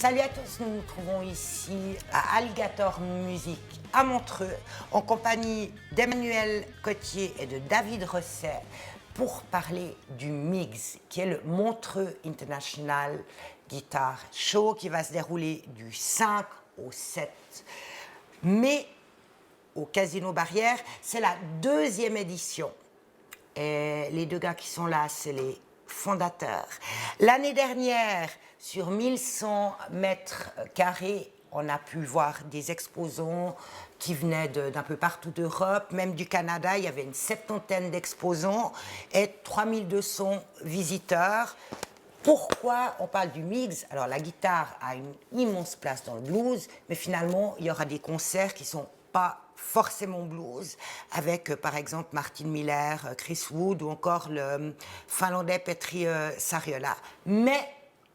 Salut à tous, nous nous trouvons ici à Alligator Music à Montreux en compagnie d'Emmanuel Cottier et de David Rosset pour parler du MIGS qui est le Montreux International Guitar Show qui va se dérouler du 5 au 7 mai au Casino Barrière. C'est la 2e édition et les deux gars qui sont là, c'est les fondateurs. L'année dernière, sur 1100 mètres carrés, on a pu voir des exposants qui venaient d'un peu partout d'Europe, même du Canada. Il y avait une 70aine d'exposants et 3200 visiteurs. Pourquoi on parle du MIGS? Alors la guitare a une immense place dans le blues, mais finalement il y aura des concerts qui ne sont pas forcément blues, avec par exemple Martin Miller, Chris Wood ou encore le finlandais Petri Sariola. Mais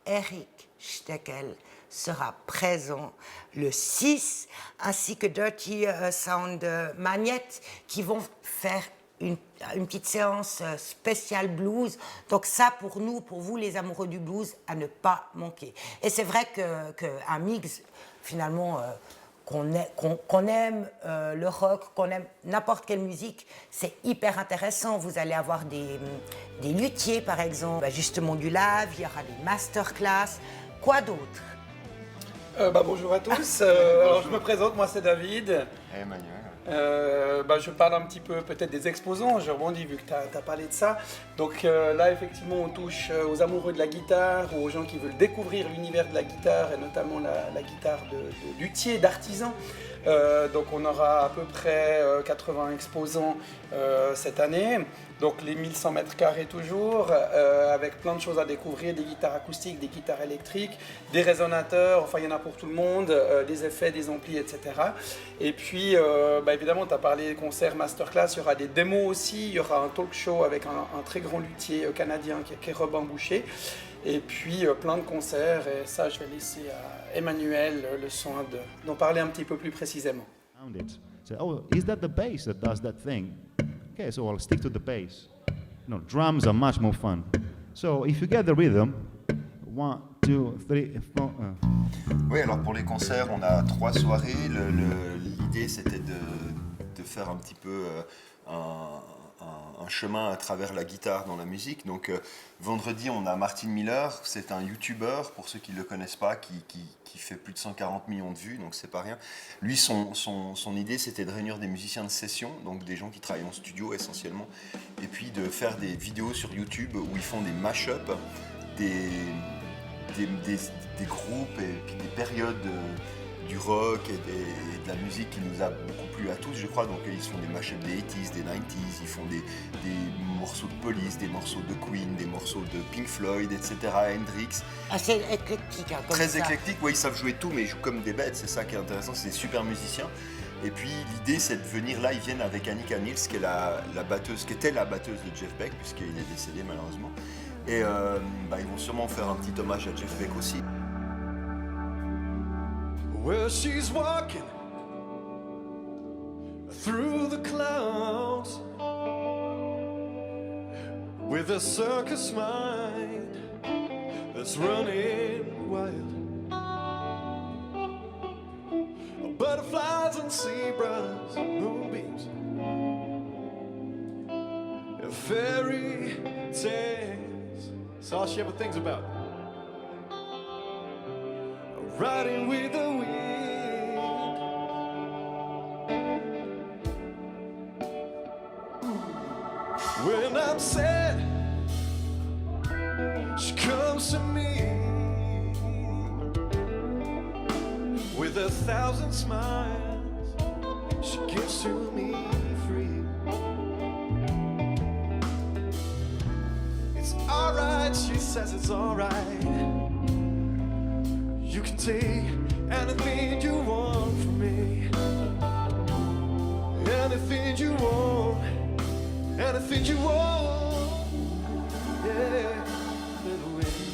Eric Steckel sera présent le 6, ainsi que Dirty Sound Magnet, qui vont faire une petite séance spéciale blues. Donc ça, pour nous, pour vous, les amoureux du blues, à ne pas manquer. Et c'est vrai qu'un mix, finalement, qu'on aime le rock, qu'on aime n'importe quelle musique, c'est hyper intéressant. Vous allez avoir des luthiers, par exemple, justement du live, il y aura des masterclass. Quoi d'autre? Bonjour à tous. Alors, je me présente, moi c'est David. Et Emmanuel. Je parle un petit peu peut-être des exposants, je rebondis vu que tu as parlé de ça. Donc là effectivement on touche aux amoureux de la guitare, ou aux gens qui veulent découvrir l'univers de la guitare et notamment la guitare de luthier, d'artisan. Donc on aura à peu près 80 exposants cette année. Donc les 1100 mètres carrés toujours, avec plein de choses à découvrir, des guitares acoustiques, des guitares électriques, des résonateurs, enfin il y en a pour tout le monde, des effets, des amplis, etc. Et puis évidemment tu as parlé des concerts masterclass, il y aura des démos aussi, il y aura un talk show avec un très grand luthier canadien qui est Robin Boucher. Et puis plein de concerts, et ça je vais laisser à Emmanuel le soin d'en parler un petit peu plus précisément. Say, oh, is that the bass that does that thing? Okay, so I'll stick to the bass. No, drums are much more fun. So if you get the rhythm, 1, 2, 3, 4. Oui, alors pour les concerts, on a 3 soirées. L'idée, c'était de faire un petit peu un chemin à travers la guitare dans la musique. Donc vendredi, on a Martin Miller, c'est un YouTuber, pour ceux qui ne le connaissent pas, qui fait plus de 140 millions de vues, donc c'est pas rien. Lui, son idée, c'était de réunir des musiciens de session, donc des gens qui travaillent en studio essentiellement, et puis de faire des vidéos sur YouTube où ils font des mash-ups, des groupes et puis des périodes du rock et de la musique qui nous a beaucoup plu à tous, je crois. Donc ils font des mashups des 80s, des 90s, ils font des morceaux de Police, des morceaux de Queen, des morceaux de Pink Floyd, etc., Hendrix. Assez éclectique, hein, comme Très ça. éclectique, ouais, ils savent jouer tout, mais ils jouent comme des bêtes, c'est ça qui est intéressant, c'est des super musiciens. Et puis l'idée, c'est de venir là, ils viennent avec Annika Nils, qui est la batteuse, qui était la batteuse de Jeff Beck, puisqu'il est décédé malheureusement. Et ils vont sûrement faire un petit hommage à Jeff Beck aussi. Well, she's walking through the clouds with a circus mind that's running wild. Butterflies and zebras, moonbeams, and fairy tales. That's all she ever thinks about. Riding with the wind. When I'm sad, she comes to me with 1,000 smiles. She gives to me free. It's alright, she says it's alright. You can take anything you want from me. Anything you want. Anything you want. Yeah, little wind.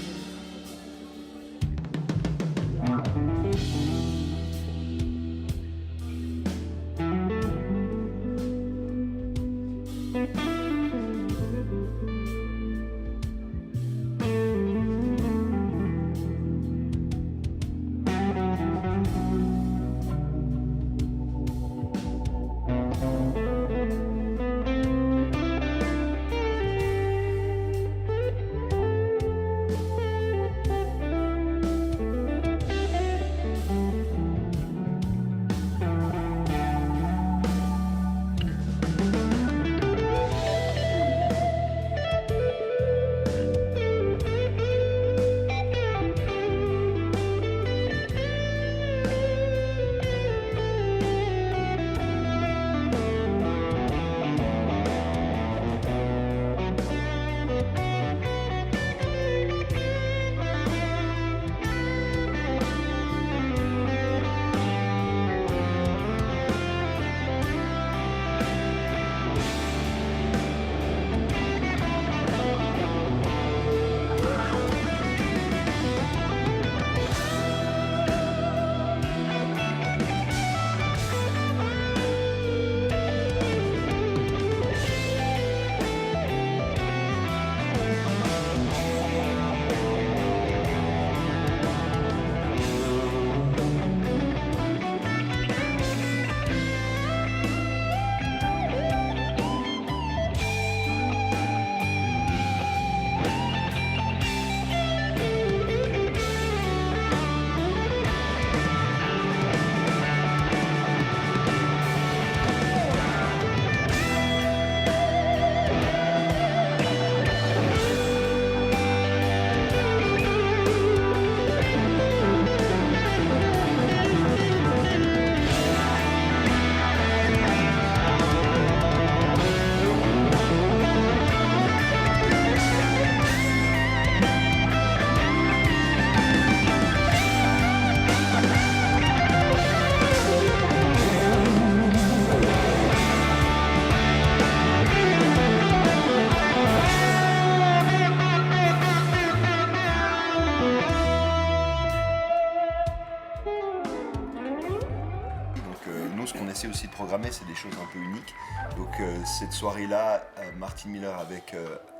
essaie aussi de programmer, c'est des choses un peu uniques. Donc cette soirée-là, Martin Miller avec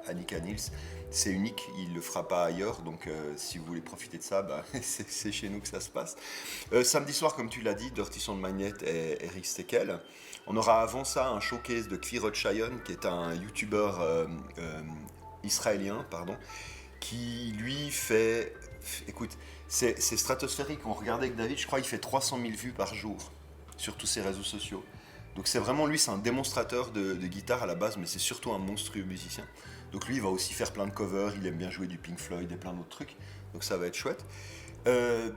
Annika Nils, c'est unique, il ne le fera pas ailleurs, donc si vous voulez profiter de ça, bah, c'est chez nous que ça se passe. Samedi soir, comme tu l'as dit, Dirty Sound Magnet et Eric Steckel. On aura avant ça un showcase de Kvirot Shayon, qui est un youtubeur israélien, qui lui fait... Écoute, c'est stratosphérique, on regardait avec David, je crois qu'il fait 300 000 vues par jour sur tous ses réseaux sociaux. Donc c'est vraiment, lui, c'est un démonstrateur de guitare à la base, mais c'est surtout un monstrueux musicien. Donc lui, il va aussi faire plein de covers, il aime bien jouer du Pink Floyd et plein d'autres trucs, donc ça va être chouette.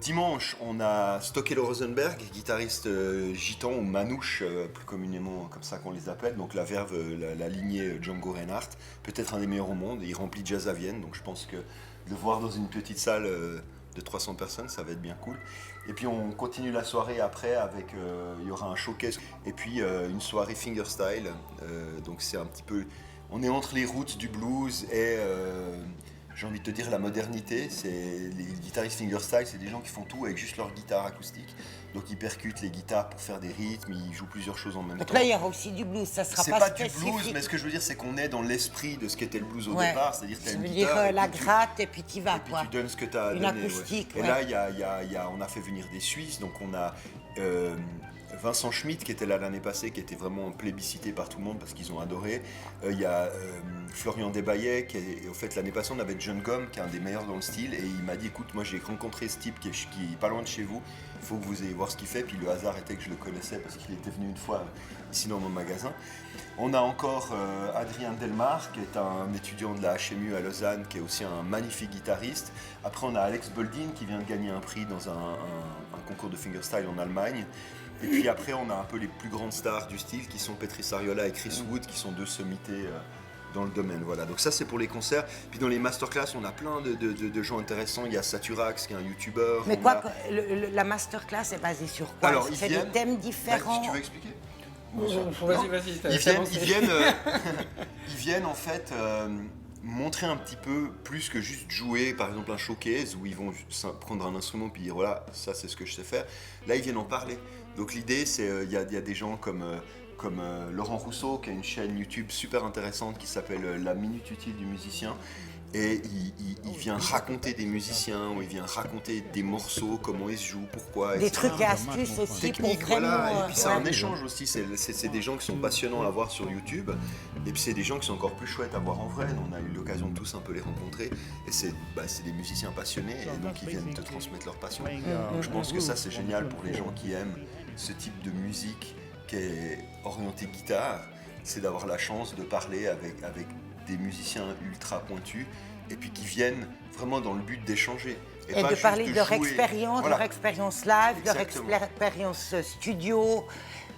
Dimanche, on a Stokelo Rosenberg, guitariste gitan ou manouche, plus communément comme ça qu'on les appelle, donc la verve, la lignée Django Reinhardt, peut-être un des meilleurs au monde, il remplit Jazz à Vienne, donc je pense que le voir dans une petite salle de 300 personnes, ça va être bien cool. Et puis on continue la soirée après avec, il y aura un showcase, et puis une soirée fingerstyle, donc c'est un petit peu, on est entre les routes du blues et... j'ai envie de te dire la modernité, c'est les guitaristes fingerstyle, c'est des gens qui font tout avec juste leur guitare acoustique. Donc ils percutent les guitares pour faire des rythmes, ils jouent plusieurs choses en même temps. Donc là, il y aura aussi du blues, ça sera c'est pas pas spécifique. du blues, mais ce que je veux dire, c'est qu'on est dans l'esprit de ce qu'était le blues au départ, c'est-à-dire que tu as Ça une veut guitare. dire Et la puis gratte et puis tu vas, et puis quoi. tu donnes ce que tu as à Une donner. acoustique, Et ouais. là, on a fait venir des Suisses, donc on a Vincent Schmitt qui était là l'année passée, qui était vraiment plébiscité par tout le monde parce qu'ils ont adoré. Il y a Florian Desbaillet, et au fait l'année passée on avait John Gomm qui est un des meilleurs dans le style, et il m'a dit écoute, moi j'ai rencontré ce type qui est pas loin de chez vous, il faut que vous ayez voir ce qu'il fait. Puis le hasard était que je le connaissais parce qu'il était venu une fois ici dans mon magasin. On a encore Adrien Delmar qui est un étudiant de la HMU à Lausanne, qui est aussi un magnifique guitariste. Après on a Alex Boldin qui vient de gagner un prix dans un concours de fingerstyle en Allemagne. Et puis après, on a un peu les plus grandes stars du style qui sont Petri Sariola et Chris Wood, qui sont deux sommités dans le domaine. Voilà. Donc ça, c'est pour les concerts. Puis dans les masterclass, on a plein de gens intéressants. Il y a Saturax, qui est un youtubeur. Mais quoi, la masterclass est basée sur quoi? Alors, c'est viennent... des thèmes différents. Tu veux expliquer? Vas-y. Ils viennent en fait montrer un petit peu plus que juste jouer, par exemple un showcase où ils vont prendre un instrument puis dire voilà, ça c'est ce que je sais faire. Là, ils viennent en parler. Donc l'idée, c'est il y a des gens comme Laurent Rousseau qui a une chaîne YouTube super intéressante qui s'appelle La Minute Utile du Musicien. Et il vient raconter des musiciens, ou il vient raconter des morceaux, comment ils se jouent, pourquoi. Des etc. trucs et astuces aussi Technique, pour vraiment... voilà. Et puis c'est ouais. un échange aussi, c'est des gens qui sont passionnants à voir sur YouTube, et puis c'est des gens qui sont encore plus chouettes à voir en vrai. On a eu l'occasion de tous un peu les rencontrer, et c'est des musiciens passionnés, et donc ils viennent te transmettre leur passion. Donc je pense que ça c'est génial pour les gens qui aiment ce type de musique qui est orientée guitare, c'est d'avoir la chance de parler avec des musiciens ultra pointus, et puis qui viennent vraiment dans le but d'échanger. Et de parler de leur expérience, voilà. leur expérience live, Exactement. leur expérience studio.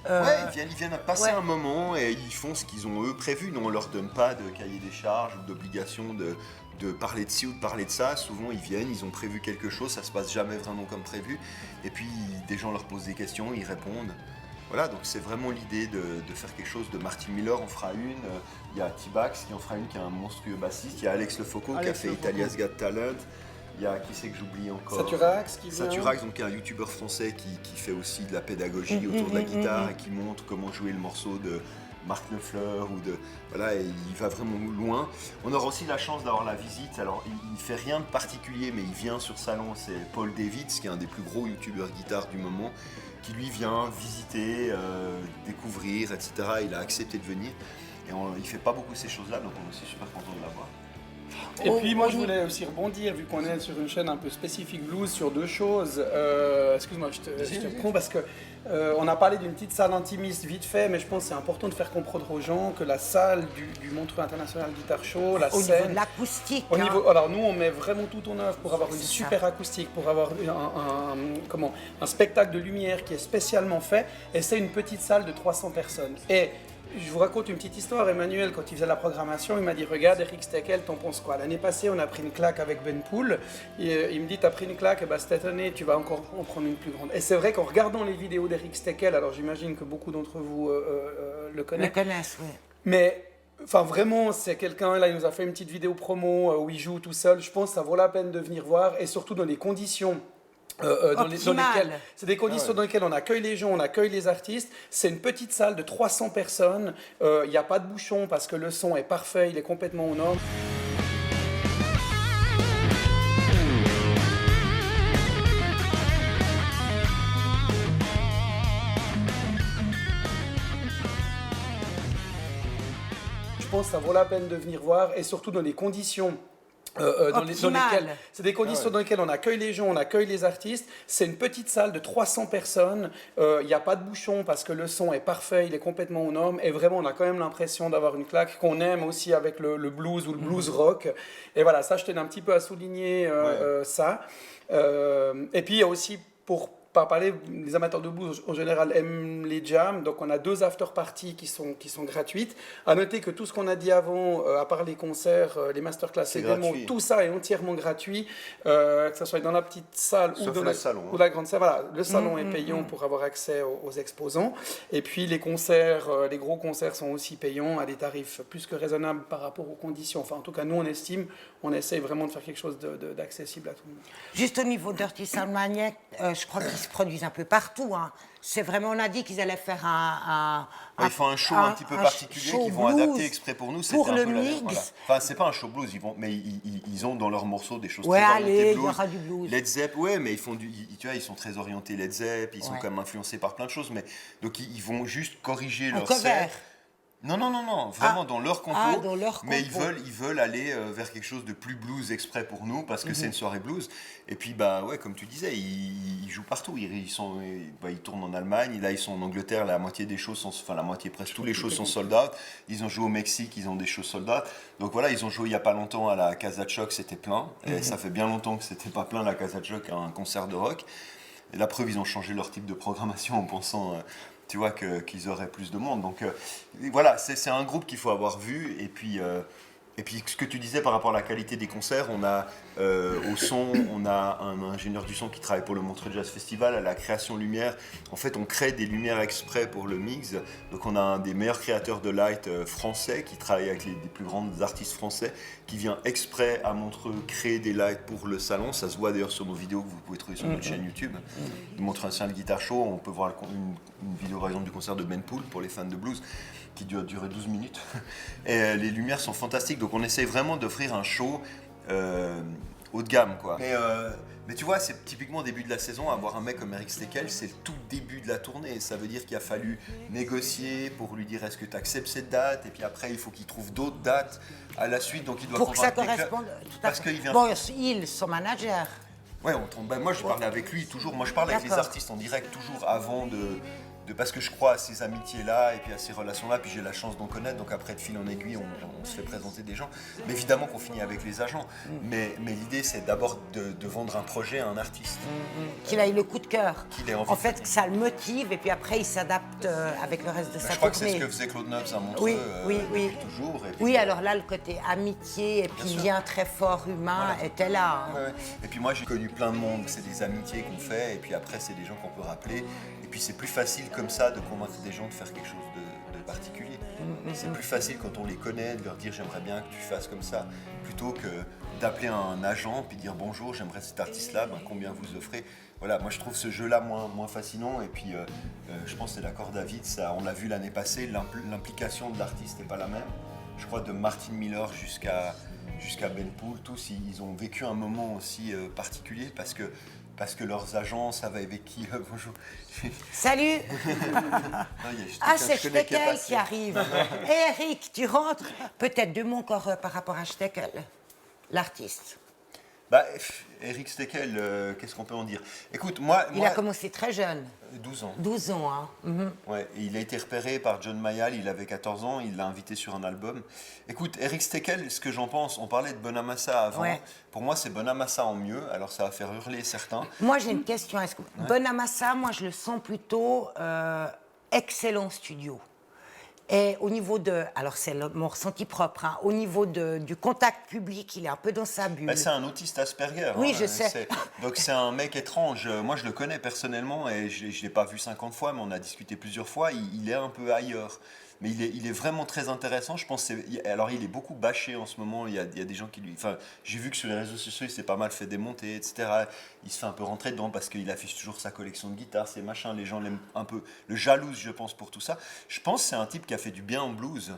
Ouais, ils viennent passer un moment et ils font ce qu'ils ont eux prévu. Non, on leur donne pas de cahier des charges ou d'obligation de parler de ci ou de parler de ça. Souvent ils viennent, ils ont prévu quelque chose, ça se passe jamais vraiment comme prévu. Et puis des gens leur posent des questions, ils répondent. Voilà, donc c'est vraiment l'idée de faire quelque chose. De Martin Miller, on fera une. Il y a T-Bax qui en fera une, qui est un monstrueux bassiste. Il y a Alex Lefoco qui a fait Italia's Got Talent. Il y a, qui c'est que j'oublie encore? Saturax qui vient. Saturax, donc qui est un youtubeur français qui fait aussi de la pédagogie autour de la guitare et qui montre comment jouer le morceau de Marc Lefleur ou de... Voilà, et il va vraiment loin. On aura aussi la chance d'avoir la visite. Alors, il ne fait rien de particulier, mais il vient sur Salon. C'est Paul Davids, qui est un des plus gros youtubeurs guitare du moment, qui lui vient visiter, découvrir, etc. Il a accepté de venir. Et il ne fait pas beaucoup ces choses-là, donc on est aussi super content de l'avoir. Et puis moi je voulais aussi rebondir, vu qu'on est sur une chaîne un peu spécifique blues, sur deux choses. Excuse-moi, je te prends parce que on a parlé d'une petite salle intimiste vite fait, mais je pense que c'est important de faire comprendre aux gens que la salle du Montreux International Guitar Show, la Au scène... niveau de l'acoustique. Alors nous on met vraiment tout en œuvre pour avoir une super acoustique, pour avoir un spectacle de lumière qui est spécialement fait, et c'est une petite salle de 300 personnes. Et je vous raconte une petite histoire. Emmanuel, quand il faisait la programmation, il m'a dit regarde Eric Steckel, t'en penses quoi? L'année passée on a pris une claque avec Ben Poole, il me dit t'as pris une claque, et cette année tu vas encore en prendre une plus grande. Et c'est vrai qu'en regardant les vidéos d'Eric Steckel, alors j'imagine que beaucoup d'entre vous le connaissent, oui. mais enfin vraiment c'est quelqu'un, là il nous a fait une petite vidéo promo où il joue tout seul. Je pense que ça vaut la peine de venir voir, et surtout dans les conditions Optimal. C'est des conditions dans lesquelles on accueille les gens, on accueille les artistes. C'est une petite salle de 300 personnes. Il n'y a pas de bouchon parce que le son est parfait, il est complètement aux normes. Je pense que ça vaut la peine de venir voir et surtout dans les conditions. C'est des conditions dans lesquelles on accueille les gens, on accueille les artistes. C'est une petite salle de 300 personnes. Il n'y a pas de bouchon parce que le son est parfait, il est complètement aux normes. Et vraiment, on a quand même l'impression d'avoir une claque qu'on aime aussi avec le blues ou le blues rock. Et voilà, ça, je tenais un petit peu à souligner ça. Et puis, il y a aussi, pour pas parler, les amateurs de blues en général aiment les jams, donc on a 2 after-parties qui sont gratuites. À noter que tout ce qu'on a dit avant, à part les concerts, les masterclass, les démos, tout ça est entièrement gratuit, que ce soit dans la petite salle ou dans la grande salle. Voilà, le salon est payant pour avoir accès aux exposants. Et puis les concerts, les gros concerts sont aussi payants à des tarifs plus que raisonnables par rapport aux conditions. Enfin, en tout cas, nous, on estime, on essaye vraiment de faire quelque chose d'accessible à tout le monde. Juste au niveau Dirty Soundmaniac, je crois qu'ils se produisent un peu partout. Hein. C'est vraiment, on a dit qu'ils allaient faire ils font un show un petit peu particulier qu'ils vont adapter exprès pour nous. Pour le mix. Voilà. Enfin, c'est pas un show blues, mais ils ont dans leurs morceaux des choses très orientées blues. Il y aura du blues. Led Zepp, mais ils font tu vois, ils sont très orientés Led Zepp, ils sont quand même influencés par plein de choses, mais donc ils vont juste corriger leur set. Non, vraiment dans leur compo, mais ils veulent aller vers quelque chose de plus blues exprès pour nous, parce que c'est une soirée blues. Et puis, comme tu disais, ils jouent partout. Ils tournent en Allemagne, là ils sont en Angleterre, la moitié des shows presque tous les shows sont sold out. Ils ont joué au Mexique, ils ont des shows sold out. Donc voilà, ils ont joué il n'y a pas longtemps à la Casa de Choc, c'était plein. Et ça fait bien longtemps que c'était pas plein la Casa de Choc à un concert de rock. Et la preuve, ils ont changé leur type de programmation en pensant... tu vois, qu'ils auraient plus de monde. Donc voilà, c'est un groupe qu'il faut avoir vu. Et puis ce que tu disais par rapport à la qualité des concerts, on a au son, on a un ingénieur du son qui travaille pour le Montreux Jazz Festival, à la création lumière. En fait, on crée des lumières exprès pour le mix. Donc on a un des meilleurs créateurs de light français qui travaille avec les plus grands artistes français, qui vient exprès à Montreux créer des lights pour le salon. Ça se voit d'ailleurs sur nos vidéos que vous pouvez trouver sur notre chaîne YouTube. Montreux Ancien de Guitar Show, on peut voir une vidéo par exemple du concert de Ben Poole pour les fans de blues qui doit durer 12 minutes. Et les lumières sont fantastiques, donc on essaye vraiment d'offrir un show haut de gamme, quoi. Mais tu vois, c'est typiquement au début de la saison, avoir un mec comme Eric Steckel, c'est le tout début de la tournée. Ça veut dire qu'il a fallu négocier pour lui dire est-ce que tu acceptes cette date, et puis après il faut qu'il trouve d'autres dates à la suite, donc il doit pour que ça corresponde. Parce qu'il vient... Bon, son manager. Ouais, moi je parlais avec lui toujours. Moi je parle avec les artistes en direct toujours avant parce que je crois à ces amitiés-là et puis à ces relations-là, puis j'ai la chance d'en connaître, donc après de fil en aiguille, on se fait présenter des gens. Mais évidemment qu'on finit avec les agents. Mais l'idée, c'est d'abord de vendre un projet à un artiste. Qu'il ait le coup de cœur. En fait, que ça le motive et puis après, il s'adapte avec le reste de sa tournée. Je crois que c'est ce que faisait Claude Nobs à Montreux toujours. Et puis, alors là, le côté amitié et puis lien très fort humain était là. Hein. Ouais. Et puis moi, j'ai connu plein de monde, c'est des amitiés qu'on fait, et puis après, c'est des gens qu'on peut rappeler. Et puis c'est plus facile comme ça de convaincre des gens de faire quelque chose de particulier. C'est plus facile quand on les connaît de leur dire j'aimerais bien que tu fasses comme ça, plutôt que d'appeler un agent puis dire bonjour, j'aimerais cet artiste-là, combien vous offrez. Voilà, moi je trouve ce jeu-là moins fascinant, et puis je pense que c'est d'accord David, ça, on l'a vu l'année passée, l'implication de l'artiste n'est pas la même. Je crois de Martin Miller jusqu'à Ben Poole, tous ils ont vécu un moment aussi particulier parce que leurs agents savaient avec qui... bonjour. Salut. C'est Steckel qui arrive. Eric, tu rentres. Peut-être deux mots encore par rapport à Steckel, l'artiste. Eric Steckel, qu'est-ce qu'on peut en dire? Écoute, moi... Il a commencé très jeune. 12 ans. 12 ans, hein. Ouais, et il a été repéré par John Mayall, il avait 14 ans, il l'a invité sur un album. Écoute, Eric Steckel, ce que j'en pense, on parlait de Bonamassa avant. Ouais. Pour moi, c'est Bonamassa en mieux, alors ça va faire hurler certains. Moi, j'ai une question. Bonamassa, moi, je le sens plutôt excellent studio. Et au niveau de... Alors, c'est mon ressenti propre. Hein, au niveau du contact public, il est un peu dans sa bulle. C'est un autiste Asperger. Oui, je sais. Donc, c'est un mec étrange. Moi, je le connais personnellement et je ne l'ai pas vu 50 fois, mais on a discuté plusieurs fois. Il est un peu ailleurs. mais il est vraiment très intéressant. Je pense alors il est beaucoup bâché en ce moment. Il y a des gens qui lui, enfin, j'ai vu que sur les réseaux sociaux, il s'est pas mal fait démonter, etc. Il se fait un peu rentrer dedans parce qu'il affiche toujours sa collection de guitares, ses machins. Les gens l'aiment un peu, le jalouse, je pense, pour tout ça. Je pense que c'est un type qui a fait du bien en blues.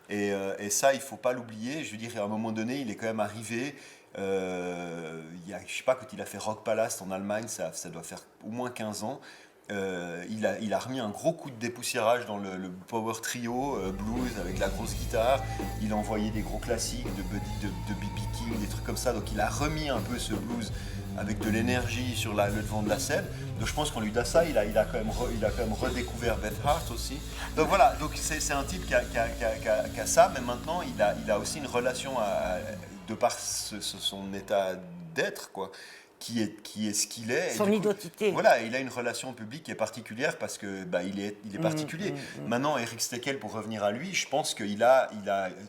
Et ça, il faut pas l'oublier. Je veux dire, à un moment donné, il est quand même arrivé. Je sais pas, quand il a fait Rock Palace en Allemagne, ça doit faire au moins 15 ans. Il a remis un gros coup de dépoussiérage dans le power trio blues avec la grosse guitare. Il a envoyé des gros classiques de B.B. King, des trucs comme ça. Donc il a remis un peu ce blues avec de l'énergie sur le devant de la scène. Donc je pense qu'on lui doit ça. Il a quand même redécouvert Beth Hart aussi. Donc voilà, donc c'est un type qui a ça, mais maintenant il a aussi une relation de par son état d'être, quoi. Qui est ce qu'il est. Son identité. Voilà, il a une relation publique qui est particulière parce que il est particulier. Maintenant, Eric Steckel, pour revenir à lui, je pense qu'il a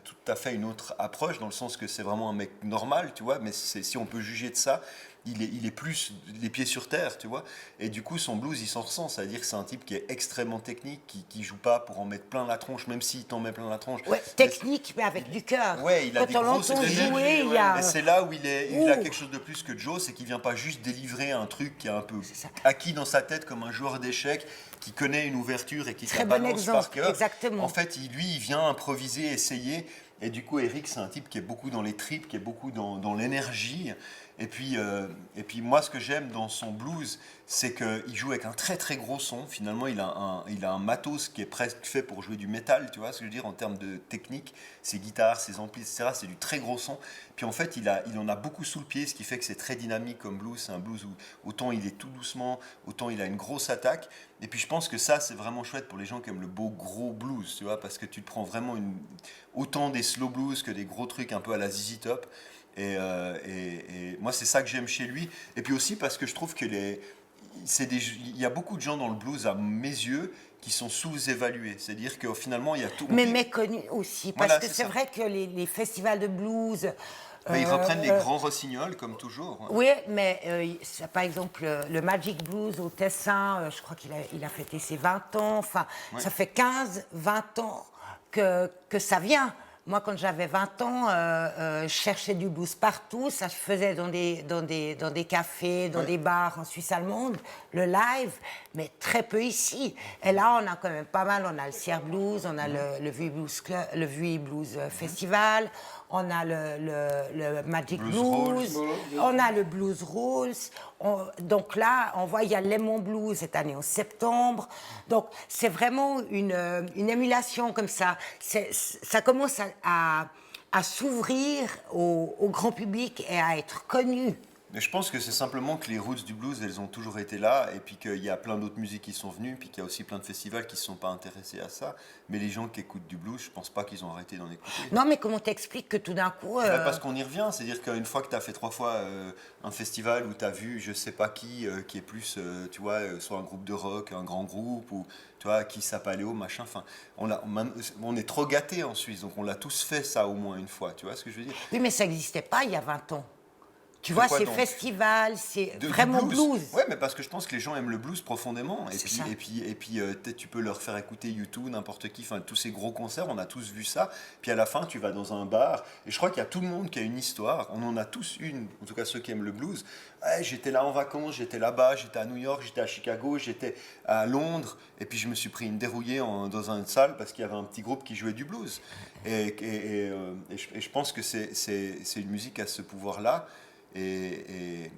tout à fait une autre approche, dans le sens que c'est vraiment un mec normal, tu vois, mais si on peut juger de ça, il est plus les pieds sur terre, tu vois. Et du coup, son blues, il s'en ressent. C'est-à-dire que c'est un type qui est extrêmement technique, qui joue pas pour en mettre plein la tronche, même s'il t'en met plein la tronche. Ouais, technique, mais avec du cœur. Ouais, il a des Quand on grosses l'entend énergies, jouer, il y a... Et c'est là où il a quelque chose de plus que Joe, c'est qu'il vient pas juste délivrer un truc qui est un peu acquis dans sa tête comme un joueur d'échecs qui connaît une ouverture et qui Très la bon balance par exemple, cœur. exactement. En fait, il vient improviser, essayer. Et du coup, Eric, c'est un type qui est beaucoup dans les tripes, qui est beaucoup dans l'énergie. Et puis moi, ce que j'aime dans son blues, c'est qu'il joue avec un très très gros son. Finalement, il a un matos qui est presque fait pour jouer du métal, tu vois ce que je veux dire, en termes de technique. Ses guitares, ses amplis, etc., c'est du très gros son. Puis en fait, il en a beaucoup sous le pied, ce qui fait que c'est très dynamique comme blues. C'est un blues où autant il est tout doucement, autant il a une grosse attaque. Et puis je pense que ça, c'est vraiment chouette pour les gens qui aiment le beau gros blues, tu vois, parce que tu te prends vraiment autant des slow blues que des gros trucs un peu à la ZZ Top. Et moi, c'est ça que j'aime chez lui. Et puis aussi parce que je trouve que il y a beaucoup de gens dans le blues, à mes yeux, qui sont sous-évalués. C'est-à-dire que finalement, il y a tout. Mais méconnus aussi, parce Voilà, que c'est c'est ça. vrai que les festivals de blues... Mais ils reprennent les grands rossignols, comme toujours. Oui, mais par exemple, le Magic Blues au Tessin, je crois qu'il a fêté ses 20 ans. Enfin, ça fait 15, 20 ans que ça vient. Moi, quand j'avais 20 ans, je cherchais du blues partout. Ça se faisait dans des cafés, dans des bars en Suisse allemande, le live, mais très peu ici. Et là, on a quand même pas mal. On a le Sierre Blues, on a le Vuit Blues Club, le Vuit Blues Festival, on a le Magic Blues, on a le Blues Rules. Donc là, on voit, il y a Lemon Blues cette année en septembre. Donc, c'est vraiment une émulation comme ça. Ça commence à s'ouvrir au grand public et à être connu. Mais je pense que c'est simplement que les roots du blues, elles ont toujours été là, et puis qu'il y a plein d'autres musiques qui sont venues, puis qu'il y a aussi plein de festivals qui ne se sont pas intéressés à ça. Mais les gens qui écoutent du blues, je pense pas qu'ils ont arrêté d'en écouter. Non, mais comment t'expliques que tout d'un coup... Parce qu'on y revient, c'est-à-dire qu'une fois que tu as fait 3 fois un festival où tu as vu je sais pas qui est plus, tu vois, soit un groupe de rock, un grand groupe, ou tu vois, qui Paléo, machin, enfin, on est trop gâtés en Suisse, donc on l'a tous fait ça au moins une fois, tu vois ce que je veux dire? Oui, mais ça n'existait pas il y a 20 ans. Tu vois, c'est donc festival, c'est du vraiment blues. Ouais, mais parce que je pense que les gens aiment le blues profondément. C'est Et puis peut-être tu peux leur faire écouter U2, n'importe qui, enfin tous ces gros concerts, on a tous vu ça. Puis à la fin, tu vas dans un bar, et je crois qu'il y a tout le monde qui a une histoire. On en a tous une, en tout cas ceux qui aiment le blues. Ouais, j'étais là en vacances, j'étais là-bas, j'étais à New York, j'étais à Chicago, j'étais à Londres, et puis je me suis pris une dérouillée dans une salle parce qu'il y avait un petit groupe qui jouait du blues. Et je pense que c'est une musique à ce pouvoir-là. Et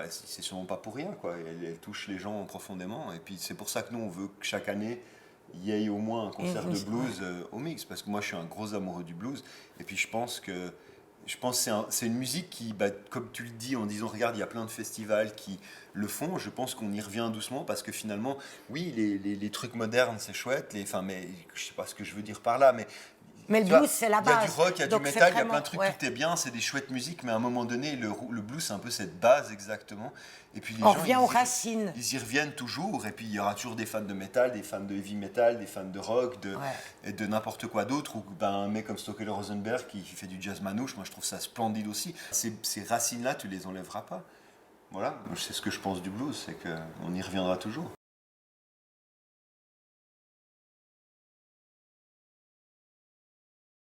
c'est sûrement pas pour rien, quoi. Elle touche les gens profondément, et puis c'est pour ça que nous on veut que chaque année il y ait au moins un concert de blues au Mix, parce que moi je suis un gros amoureux du blues, et puis je pense que c'est une musique qui, comme tu le dis en disant regarde, il y a plein de festivals qui le font, je pense qu'on y revient doucement, parce que finalement oui, les trucs modernes c'est chouette, mais je sais pas ce que je veux dire par là, mais le blues, c'est la base. Il y a du rock, il y a donc du métal, il y a vraiment, plein de trucs qui étaient bien, c'est des chouettes musiques, mais à un moment donné, le blues, c'est un peu cette base exactement. Et puis les on gens, revient aux racines. Ils y reviennent toujours, et puis il y aura toujours des fans de métal, des fans de heavy metal, des fans de rock, et de n'importe quoi d'autre, ou un mec comme Stockel Rosenberg qui fait du jazz manouche, moi je trouve ça splendide aussi. Ces racines-là, tu les enlèveras pas. Voilà, c'est ce que je pense du blues, c'est qu'on y reviendra toujours.